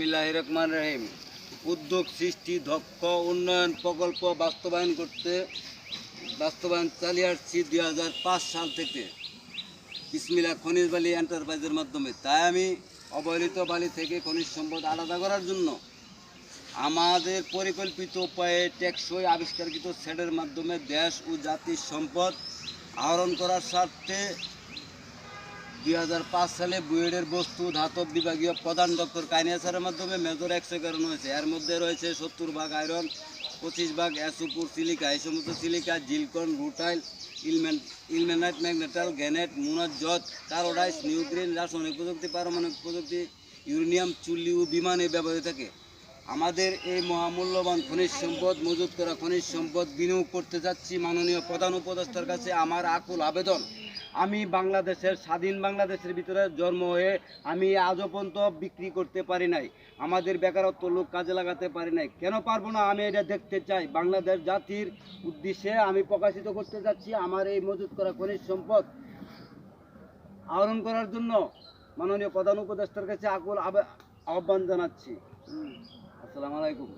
বিসমিল্লাহির রহমানির রহিম। উদ্যোগ সৃষ্টি, দক্ষ উন্নয়ন প্রকল্প বাস্তবায়ন চালিয়ে আসছি 2005 সাল থেকে বিসমিল্লাহ খনিজ বালি এন্টারপ্রাইজের মাধ্যমে। তাই আমি অবহেলিত বালি থেকে খনিজ সম্পদ আলাদা করার জন্য আমাদের পরিকল্পিত উপায়ে টেকসই আবিষ্কারকৃত সেটের মাধ্যমে দেশ ও জাতির সম্পদ আহরণ করার স্বার্থে 2005 সালে বুয়েটের বস্তু ধাতব বিভাগীয় প্রধান ডক্টর কাইনিয়া স্যারের মাধ্যমে মেজর এক্সরে করানো হয়েছে। এর মধ্যে রয়েছে 70 ভাগ আয়রন, 25 ভাগ অ্যাসুপুর সিলিকা। এই সমস্ত silica zircon, rutile, ilmenite, magnetite, garnet, monazite, কার্বোডাইস, নিউক্লিন, রাসায়নিক প্রযুক্তি, পারমাণবিক প্রযুক্তি, ইউরেনিয়াম, চুল্লি ও বিমানে ব্যবহৃত থাকে। আমাদের এই মহামূল্যবান খনিজ সম্পদ মজুত করা খনিজ সম্পদ বিনিয়োগ করতে যাচ্ছি। মাননীয় প্রধান উপদেষ্টার কাছে আমার আকুল আবেদন, আমি বাংলাদেশের স্বাধীন বাংলাদেশের ভিতরে জন্ম হয়ে আমি আজও পর্যন্ত বিক্রি করতে পারি নাই, আমাদের বেকারত্ব লোক কাজে লাগাতে পারি নাই। কেন পারবো না? আমি এটা দেখতে চাই। বাংলাদেশ জাতির উদ্দেশ্যে আমি প্রকাশিত করতে যাচ্ছি আমার এই মজুত করা খনিজ সম্পদ আহরণ করার জন্য মাননীয় প্রধান উপদেষ্টার কাছে আকুল আহ্বান জানাচ্ছি। আসসালামু আলাইকুম।